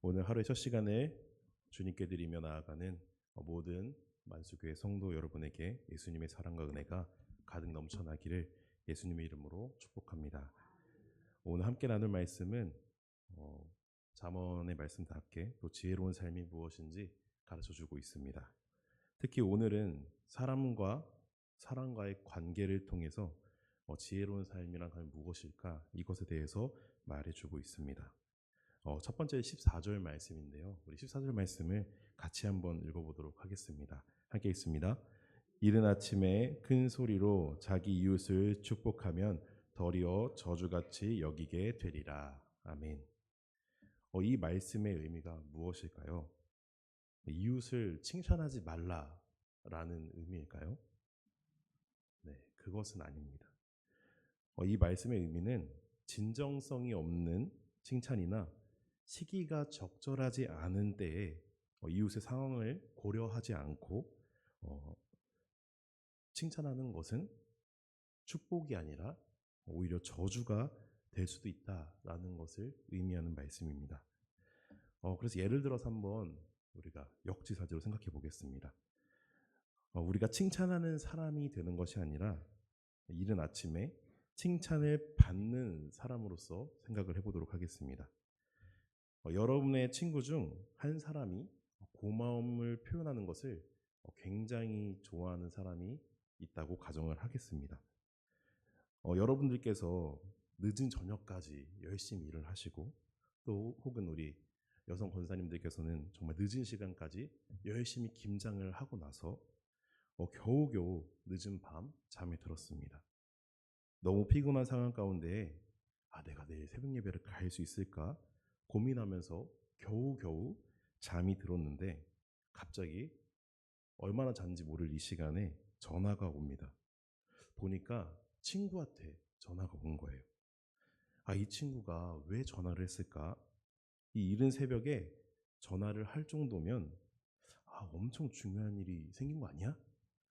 오늘 하루의 첫 시간을 주님께 드리며 나아가는 모든 만수교회 성도 여러분에게 예수님의 사랑과 은혜가 가득 넘쳐나기를 예수님의 이름으로 축복합니다. 오늘 함께 나눌 말씀은 잠언의 말씀답게 또 지혜로운 삶이 무엇인지 가르쳐주고 있습니다. 특히 오늘은 사람과의 관계를 통해서 지혜로운 삶이란 과연 무엇일까, 이것에 대해서 말해주고 있습니다. 첫 번째 14절 말씀인데요. 우리 14절 말씀을 같이 한번 읽어보도록 하겠습니다. 함께 읽습니다. 이른 아침에 큰 소리로 자기 이웃을 축복하면 덜이어 저주같이 여기게 되리라. 아멘. 이 말씀의 의미가 무엇일까요? 이웃을 칭찬하지 말라라는 의미일까요? 네, 그것은 아닙니다. 이 말씀의 의미는 진정성이 없는 칭찬이나 시기가 적절하지 않은 때에 이웃의 상황을 고려하지 않고 칭찬하는 것은 축복이 아니라 오히려 저주가 될 수도 있다라는 것을 의미하는 말씀입니다. 그래서 예를 들어서 한번 우리가 역지사지로 생각해 보겠습니다. 우리가 칭찬하는 사람이 되는 것이 아니라 이른 아침에 칭찬을 받는 사람으로서 생각을 해보도록 하겠습니다. 여러분의 친구 중 한 사람이 고마움을 표현하는 것을 굉장히 좋아하는 사람이 있다고 가정을 하겠습니다. 여러분들께서 늦은 저녁까지 열심히 일을 하시고 또 혹은 우리 여성 권사님들께서는 정말 늦은 시간까지 열심히 김장을 하고 나서 겨우겨우 늦은 밤 잠에 들었습니다. 너무 피곤한 상황 가운데 내가 내일 새벽 예배를 갈 수 있을까 고민하면서 겨우겨우 잠이 들었는데 갑자기 얼마나 잤는지 모를 이 시간에 전화가 옵니다. 보니까 친구한테 전화가 온 거예요. 이 친구가 왜 전화를 했을까? 이 이른 새벽에 전화를 할 정도면 엄청 중요한 일이 생긴 거 아니야?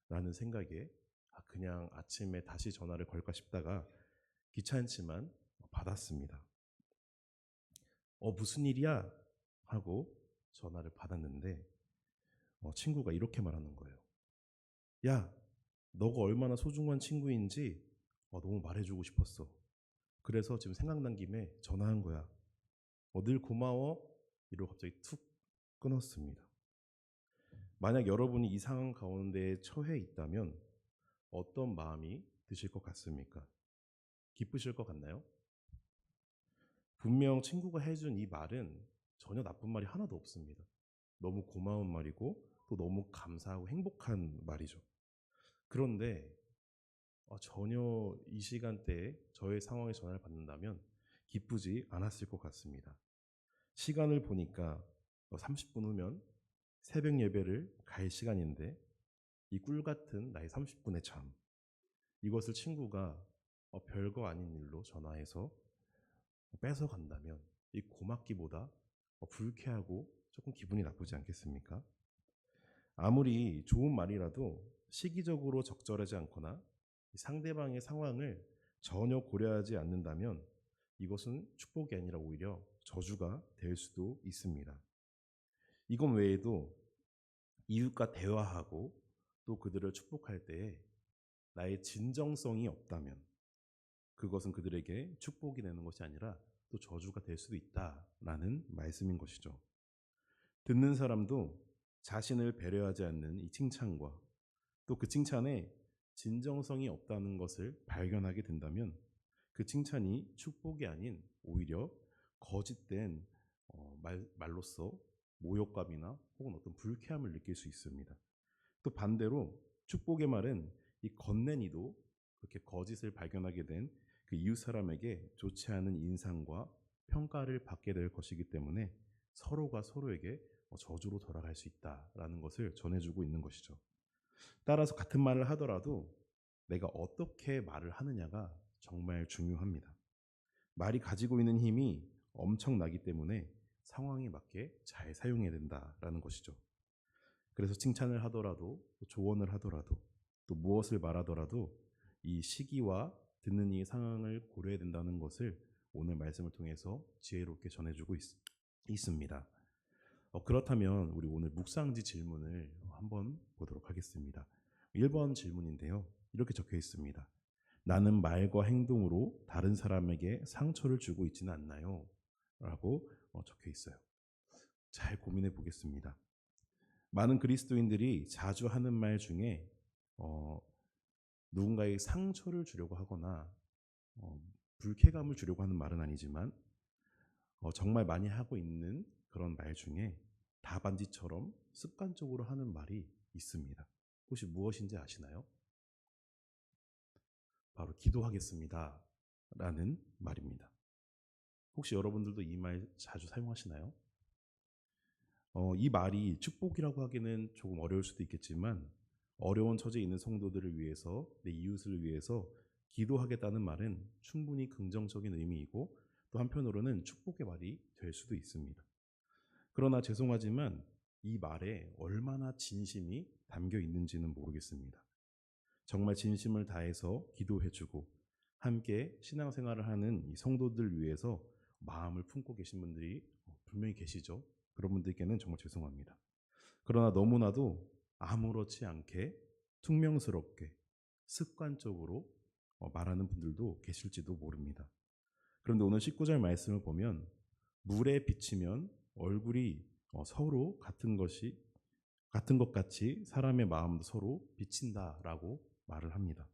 라는 생각에 그냥 아침에 다시 전화를 걸까 싶다가 귀찮지만 받았습니다. 무슨 일이야? 하고 전화를 받았는데 친구가 이렇게 말하는 거예요. 야, 너가 얼마나 소중한 친구인지 너무 말해주고 싶었어. 그래서 지금 생각난 김에 전화한 거야. 늘 고마워. 이러고 갑자기 툭 끊었습니다. 만약 여러분이 이 상황 가운데 처해 있다면 어떤 마음이 드실 것 같습니까? 기쁘실 것 같나요? 분명 친구가 해준 이 말은 전혀 나쁜 말이 하나도 없습니다. 너무 고마운 말이고 또 너무 감사하고 행복한 말이죠. 그런데 전혀 이 시간대에 저의 상황에 전화를 받는다면 기쁘지 않았을 것 같습니다. 시간을 보니까 30분 후면 새벽 예배를 갈 시간인데 이 꿀같은 나의 30분의 잠, 이것을 친구가 별거 아닌 일로 전화해서 뺏어간다면 이 고맙기보다 불쾌하고 조금 기분이 나쁘지 않겠습니까? 아무리 좋은 말이라도 시기적으로 적절하지 않거나 상대방의 상황을 전혀 고려하지 않는다면 이것은 축복이 아니라 오히려 저주가 될 수도 있습니다. 이것 외에도 이웃과 대화하고 또 그들을 축복할 때에 나의 진정성이 없다면 그것은 그들에게 축복이 되는 것이 아니라 또 저주가 될 수도 있다라는 말씀인 것이죠. 듣는 사람도 자신을 배려하지 않는 이 칭찬과 또 그 칭찬에 진정성이 없다는 것을 발견하게 된다면 그 칭찬이 축복이 아닌 오히려 거짓된 말로써 모욕감이나 혹은 어떤 불쾌함을 느낄 수 있습니다. 또 반대로 축복의 말은 이 건넨이도 그렇게 거짓을 발견하게 된 그 이웃 사람에게 좋지 않은 인상과 평가를 받게 될 것이기 때문에 서로가 서로에게 저주로 돌아갈 수 있다라는 것을 전해주고 있는 것이죠. 따라서 같은 말을 하더라도 내가 어떻게 말을 하느냐가 정말 중요합니다. 말이 가지고 있는 힘이 엄청나기 때문에 상황에 맞게 잘 사용해야 된다라는 것이죠. 그래서 칭찬을 하더라도 조언을 하더라도 또 무엇을 말하더라도 이 시기와 듣는 이 상황을 고려해야 된다는 것을 오늘 말씀을 통해서 지혜롭게 전해주고 있습니다. 그렇다면 우리 오늘 묵상지 질문을 한번 보도록 하겠습니다. 1번 질문인데요. 이렇게 적혀 있습니다. 나는 말과 행동으로 다른 사람에게 상처를 주고 있지는 않나요? 라고 적혀 있어요. 잘 고민해 보겠습니다. 많은 그리스도인들이 자주 하는 말 중에 어, 누군가에게 상처를 주려고 하거나 불쾌감을 주려고 하는 말은 아니지만 정말 많이 하고 있는 그런 말 중에 답안지처럼 습관적으로 하는 말이 있습니다. 혹시 무엇인지 아시나요? 바로 기도하겠습니다. 라는 말입니다. 혹시 여러분들도 이 말 자주 사용하시나요? 이 말이 축복이라고 하기는 조금 어려울 수도 있겠지만 어려운 처지에 있는 성도들을 위해서 내 이웃을 위해서 기도하겠다는 말은 충분히 긍정적인 의미이고 또 한편으로는 축복의 말이 될 수도 있습니다. 그러나 죄송하지만 이 말에 얼마나 진심이 담겨 있는지는 모르겠습니다. 정말 진심을 다해서 기도해주고 함께 신앙생활을 하는 이 성도들 위해서 마음을 품고 계신 분들이 분명히 계시죠. 그런 분들께는 정말 죄송합니다. 그러나 너무나도 아무렇지 않게 퉁명스럽게 습관적으로 말하는 분들도 계실지도 모릅니다. 그런데 오늘 19절 말씀을 보면 물에 비치면 얼굴이 서로 같은 것 같이 사람의 마음도 서로 비친다라고 말을 합니다.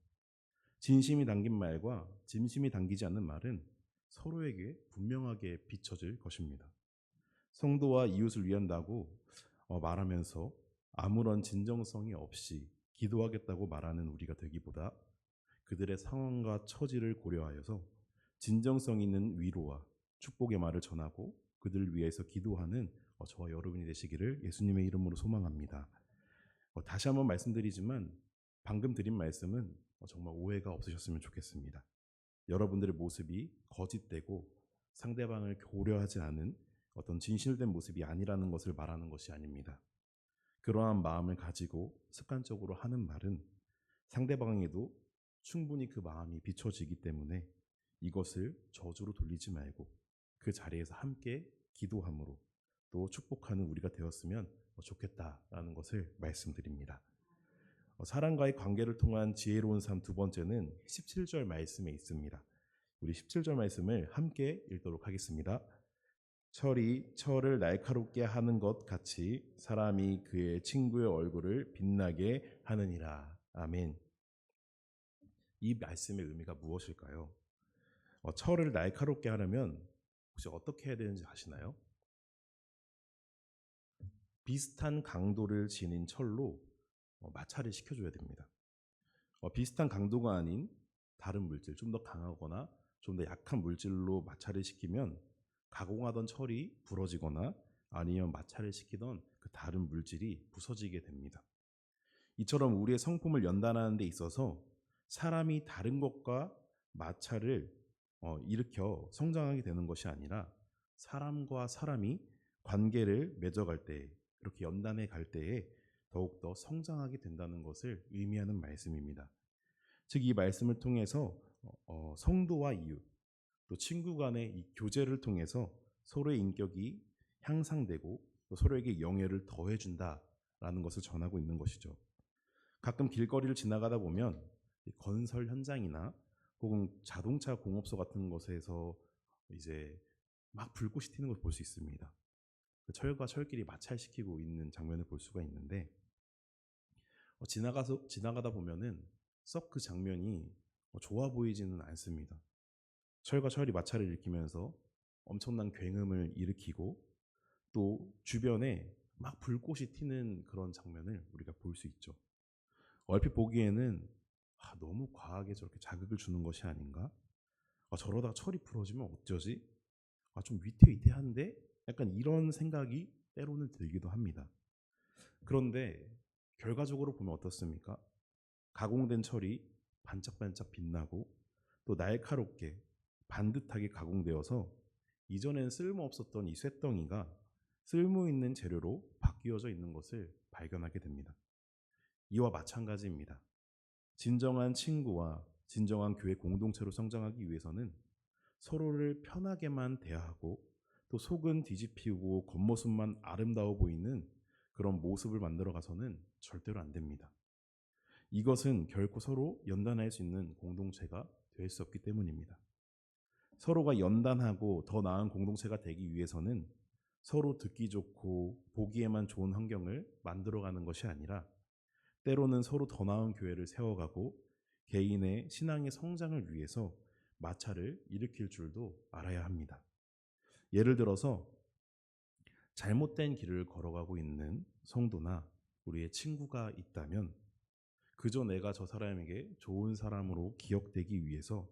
진심이 담긴 말과 진심이 담기지 않는 말은 서로에게 분명하게 비춰질 것입니다. 성도와 이웃을 위한다고 말하면서 아무런 진정성이 없이 기도하겠다고 말하는 우리가 되기보다 그들의 상황과 처지를 고려하여서 진정성 있는 위로와 축복의 말을 전하고 그들을 위해서 기도하는 저와 여러분이 되시기를 예수님의 이름으로 소망합니다. 다시 한번 말씀드리지만 방금 드린 말씀은 정말 오해가 없으셨으면 좋겠습니다. 여러분들의 모습이 거짓되고 상대방을 고려하지 않은 어떤 진실된 모습이 아니라는 것을 말하는 것이 아닙니다. 그러한 마음을 가지고 습관적으로 하는 말은 상대방에게도 충분히 그 마음이 비춰지기 때문에 이것을 저주로 돌리지 말고 그 자리에서 함께 기도함으로 또 축복하는 우리가 되었으면 좋겠다라는 것을 말씀드립니다. 사람과의 관계를 통한 지혜로운 삶 두 번째는 17절 말씀에 있습니다. 우리 17절 말씀을 함께 읽도록 하겠습니다. 철이 철을 날카롭게 하는 것 같이 사람이 그의 친구의 얼굴을 빛나게 하느니라. 아멘. 이 말씀의 의미가 무엇일까요? 철을 날카롭게 하려면 혹시 어떻게 해야 되는지 아시나요? 비슷한 강도를 지닌 철로 마찰을 시켜줘야 됩니다. 비슷한 강도가 아닌 다른 물질, 좀 더 강하거나 좀 더 약한 물질로 마찰을 시키면 가공하던 철이 부러지거나 아니면 마찰을 시키던 그 다른 물질이 부서지게 됩니다. 이처럼 우리의 성품을 연단하는 데 있어서 사람이 다른 것과 마찰을 일으켜 성장하게 되는 것이 아니라 사람과 사람이 관계를 맺어갈 때 이렇게 연단해 갈 때에 더욱더 성장하게 된다는 것을 의미하는 말씀입니다. 즉 이 말씀을 통해서 성도와 이웃 또 친구 간의 이 교제를 통해서 서로의 인격이 향상되고 또 서로에게 영예를 더해준다라는 것을 전하고 있는 것이죠. 가끔 길거리를 지나가다 보면 건설 현장이나 혹은 자동차 공업소 같은 곳에서 이제 막 불꽃이 튀는 걸 볼 수 있습니다. 철과 철끼리 마찰시키고 있는 장면을 볼 수가 있는데 지나가다 보면은 썩 그 장면이 좋아 보이지는 않습니다. 철과 철이 마찰을 일으키면서 엄청난 굉음을 일으키고 또 주변에 막 불꽃이 튀는 그런 장면을 우리가 볼 수 있죠. 얼핏 보기에는 너무 과하게 저렇게 자극을 주는 것이 아닌가? 저러다가 철이 부러지면 어쩌지? 좀 위태위태한데? 약간 이런 생각이 때로는 들기도 합니다. 그런데 결과적으로 보면 어떻습니까? 가공된 철이 반짝반짝 빛나고 또 날카롭게 반듯하게 가공되어서 이전엔 쓸모없었던 이 쇳덩이가 쓸모있는 재료로 바뀌어져 있는 것을 발견하게 됩니다. 이와 마찬가지입니다. 진정한 친구와 진정한 교회 공동체로 성장하기 위해서는 서로를 편하게만 대하고 또 속은 뒤집히고 겉모습만 아름다워 보이는 그런 모습을 만들어 가서는 절대로 안 됩니다. 이것은 결코 서로 연단할 수 있는 공동체가 될 수 없기 때문입니다. 서로가 연단하고 더 나은 공동체가 되기 위해서는 서로 듣기 좋고 보기에만 좋은 환경을 만들어가는 것이 아니라 때로는 서로 더 나은 교회를 세워가고 개인의 신앙의 성장을 위해서 마찰을 일으킬 줄도 알아야 합니다. 예를 들어서 잘못된 길을 걸어가고 있는 성도나 우리의 친구가 있다면 그저 내가 저 사람에게 좋은 사람으로 기억되기 위해서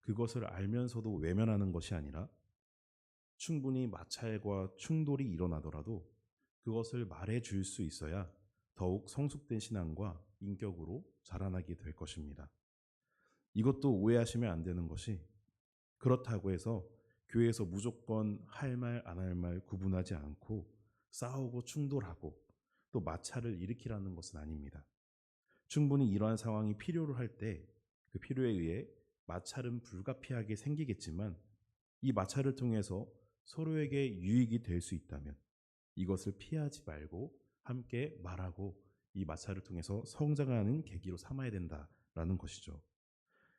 그것을 알면서도 외면하는 것이 아니라 충분히 마찰과 충돌이 일어나더라도 그것을 말해 줄 수 있어야 더욱 성숙된 신앙과 인격으로 자라나게 될 것입니다. 이것도 오해하시면 안 되는 것이 그렇다고 해서 교회에서 무조건 할 말 안 할 말 구분하지 않고 싸우고 충돌하고 또 마찰을 일으키라는 것은 아닙니다. 충분히 이러한 상황이 필요로 할 때 그 필요에 의해 마찰은 불가피하게 생기겠지만 이 마찰을 통해서 서로에게 유익이 될 수 있다면 이것을 피하지 말고 함께 말하고 이 마찰을 통해서 성장하는 계기로 삼아야 된다라는 것이죠.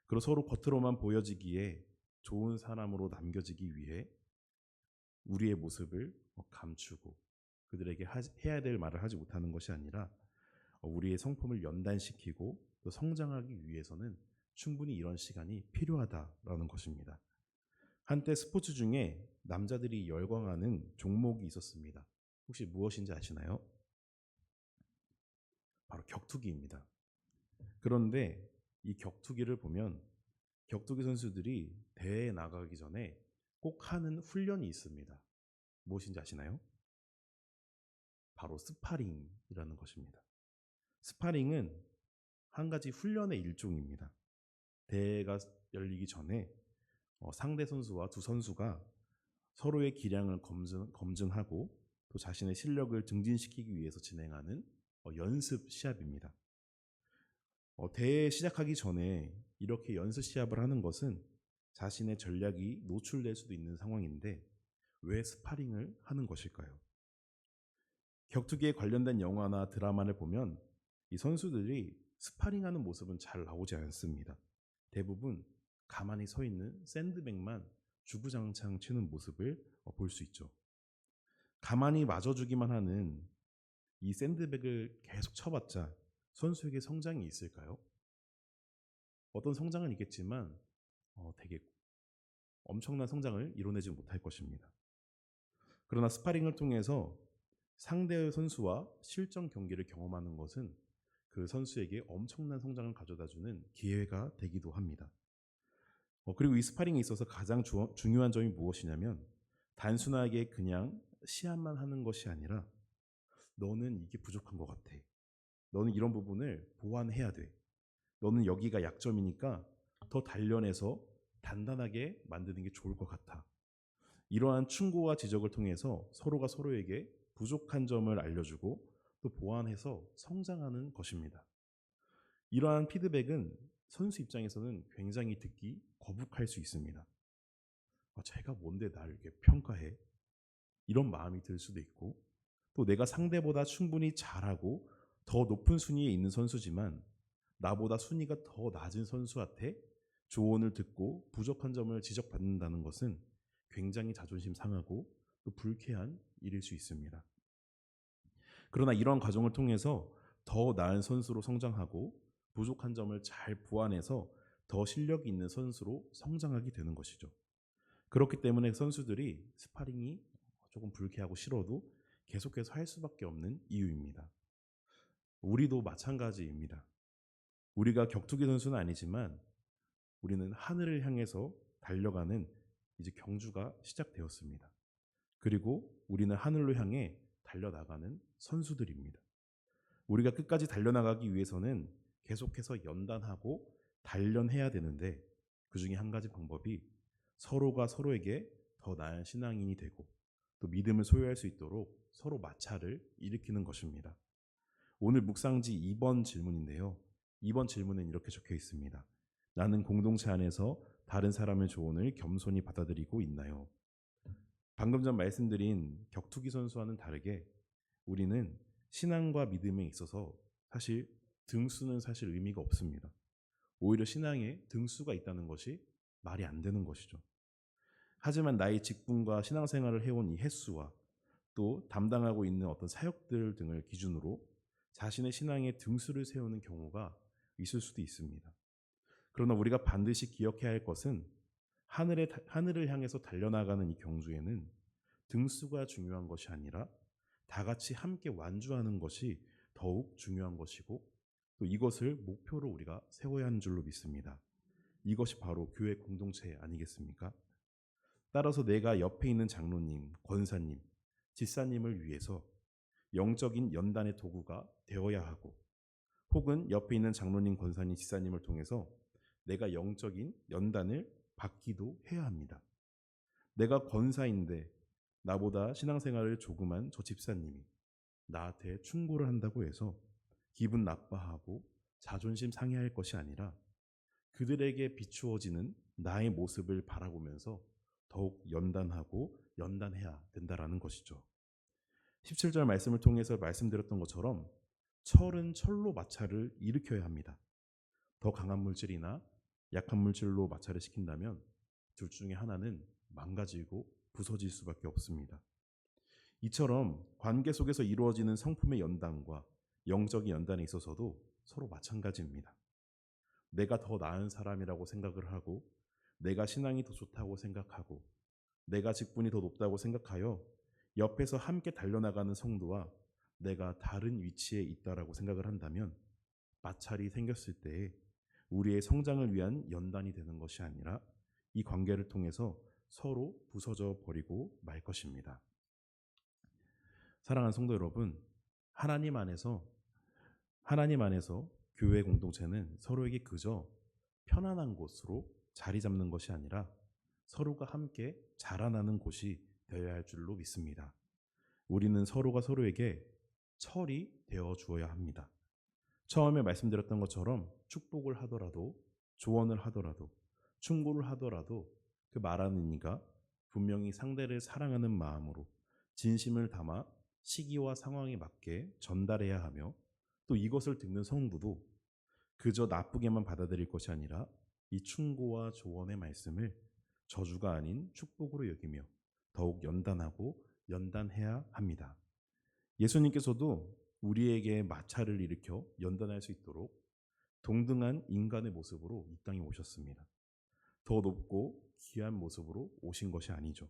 그리고 서로 겉으로만 보여지기에 좋은 사람으로 남겨지기 위해 우리의 모습을 감추고 그들에게 해야 될 말을 하지 못하는 것이 아니라 우리의 성품을 연단시키고 또 성장하기 위해서는 충분히 이런 시간이 필요하다라는 것입니다. 한때 스포츠 중에 남자들이 열광하는 종목이 있었습니다. 혹시 무엇인지 아시나요? 바로 격투기입니다. 그런데 이 격투기를 보면 격투기 선수들이 대회에 나가기 전에 꼭 하는 훈련이 있습니다. 무엇인지 아시나요? 바로 스파링이라는 것입니다. 스파링은 한 가지 훈련의 일종입니다. 대회가 열리기 전에 상대 선수와 두 선수가 서로의 기량을 검증하고 또 자신의 실력을 증진시키기 위해서 진행하는 연습 시합입니다. 대회 시작하기 전에 이렇게 연습 시합을 하는 것은 자신의 전략이 노출될 수도 있는 상황인데 왜 스파링을 하는 것일까요? 격투기에 관련된 영화나 드라마를 보면 이 선수들이 스파링하는 모습은 잘 나오지 않습니다. 대부분 가만히 서 있는 샌드백만 주구장창 치는 모습을 볼 수 있죠. 가만히 맞아주기만 하는 이 샌드백을 계속 쳐봤자 선수에게 성장이 있을까요? 어떤 성장은 있겠지만 되게 엄청난 성장을 이뤄내지 못할 것입니다. 그러나 스파링을 통해서 상대의 선수와 실전 경기를 경험하는 것은 그 선수에게 엄청난 성장을 가져다주는 기회가 되기도 합니다. 그리고 이 스파링에 있어서 가장 중요한 점이 무엇이냐면 단순하게 그냥 시합만 하는 것이 아니라 너는 이게 부족한 것 같아. 너는 이런 부분을 보완해야 돼. 너는 여기가 약점이니까 더 단련해서 단단하게 만드는 게 좋을 것 같아. 이러한 충고와 지적을 통해서 서로가 서로에게 부족한 점을 알려주고 또 보완해서 성장하는 것입니다. 이러한 피드백은 선수 입장에서는 굉장히 듣기 거북할 수 있습니다. 제가 뭔데 나를 이렇게 평가해? 이런 마음이 들 수도 있고 또 내가 상대보다 충분히 잘하고 더 높은 순위에 있는 선수지만 나보다 순위가 더 낮은 선수한테 조언을 듣고 부족한 점을 지적받는다는 것은 굉장히 자존심 상하고 또 불쾌한 일일 수 있습니다. 그러나 이런 과정을 통해서 더 나은 선수로 성장하고 부족한 점을 잘 보완해서 더 실력이 있는 선수로 성장하게 되는 것이죠. 그렇기 때문에 선수들이 스파링이 조금 불쾌하고 싫어도 계속해서 할 수밖에 없는 이유입니다. 우리도 마찬가지입니다. 우리가 격투기 선수는 아니지만 우리는 하늘을 향해서 달려가는 이제 경주가 시작되었습니다. 그리고 우리는 하늘로 향해 달려나가는 선수들입니다. 우리가 끝까지 달려나가기 위해서는 계속해서 연단하고 단련해야 되는데 그 중에 한 가지 방법이 서로가 서로에게 더 나은 신앙인이 되고 또 믿음을 소유할 수 있도록 서로 마찰을 일으키는 것입니다. 오늘 묵상지 2번 질문인데요. 2번 질문은 이렇게 적혀 있습니다. 나는 공동체 안에서 다른 사람의 조언을 겸손히 받아들이고 있나요? 방금 전 말씀드린 격투기 선수와는 다르게 우리는 신앙과 믿음에 있어서 사실 등수는 사실 의미가 없습니다. 오히려 신앙에 등수가 있다는 것이 말이 안 되는 것이죠. 하지만 나의 직분과 신앙생활을 해온 이 횟수와 또 담당하고 있는 어떤 사역들 등을 기준으로 자신의 신앙에 등수를 세우는 경우가 있을 수도 있습니다. 그러나 우리가 반드시 기억해야 할 것은 하늘을 향해서 달려나가는 이 경주에는 등수가 중요한 것이 아니라 다 같이 함께 완주하는 것이 더욱 중요한 것이고 또 이것을 목표로 우리가 세워야 하는 줄로 믿습니다. 이것이 바로 교회 공동체 아니겠습니까? 따라서 내가 옆에 있는 장로님, 권사님, 집사님을 위해서 영적인 연단의 도구가 되어야 하고 혹은 옆에 있는 장로님, 권사님, 집사님을 통해서 내가 영적인 연단을 받기도 해야 합니다. 내가 권사인데 나보다 신앙생활을 조금한 저 집사님이 나한테 충고를 한다고 해서 기분 나빠하고 자존심 상해할 것이 아니라 그들에게 비추어지는 나의 모습을 바라보면서 더욱 연단하고 연단해야 된다라는 것이죠. 17절 말씀을 통해서 말씀드렸던 것처럼 철은 철로 마찰을 일으켜야 합니다. 더 강한 물질이나 약한 물질로 마찰을 시킨다면 둘 중에 하나는 망가지고 부서질 수밖에 없습니다. 이처럼 관계 속에서 이루어지는 성품의 연단과 영적인 연단에 있어서도 서로 마찬가지입니다. 내가 더 나은 사람이라고 생각을 하고 내가 신앙이 더 좋다고 생각하고 내가 직분이 더 높다고 생각하여 옆에서 함께 달려나가는 성도와 내가 다른 위치에 있다라고 생각을 한다면 마찰이 생겼을 때에 우리의 성장을 위한 연단이 되는 것이 아니라 이 관계를 통해서 서로 부서져 버리고 말 것입니다. 사랑하는 성도 여러분, 하나님 안에서 교회 공동체는 서로에게 그저 편안한 곳으로 자리 잡는 것이 아니라 서로가 함께 자라나는 곳이 되어야 할 줄로 믿습니다. 우리는 서로가 서로에게 철이 되어 주어야 합니다. 처음에 말씀드렸던 것처럼 축복을 하더라도 조언을 하더라도 충고를 하더라도 그 말하는 이가 분명히 상대를 사랑하는 마음으로 진심을 담아 시기와 상황에 맞게 전달해야 하며 또 이것을 듣는 성도도 그저 나쁘게만 받아들일 것이 아니라 이 충고와 조언의 말씀을 저주가 아닌 축복으로 여기며 더욱 연단하고 연단해야 합니다. 예수님께서도 우리에게 마찰을 일으켜 연단할 수 있도록 동등한 인간의 모습으로 이 땅에 오셨습니다. 더 높고 귀한 모습으로 오신 것이 아니죠.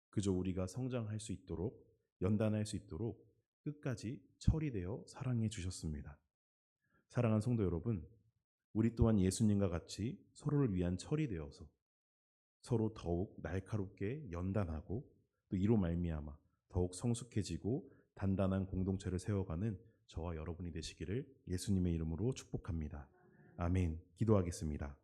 그저 우리가 성장할 수 있도록 연단할 수 있도록 끝까지 철이 되어 사랑해 주셨습니다. 사랑하는 성도 여러분, 우리 또한 예수님과 같이 서로를 위한 철이 되어서 서로 더욱 날카롭게 연단하고 또 이로 말미암아 더욱 성숙해지고 단단한 공동체를 세워가는 저와 여러분이 되시기를 예수님의 이름으로 축복합니다. 아멘. 기도하겠습니다.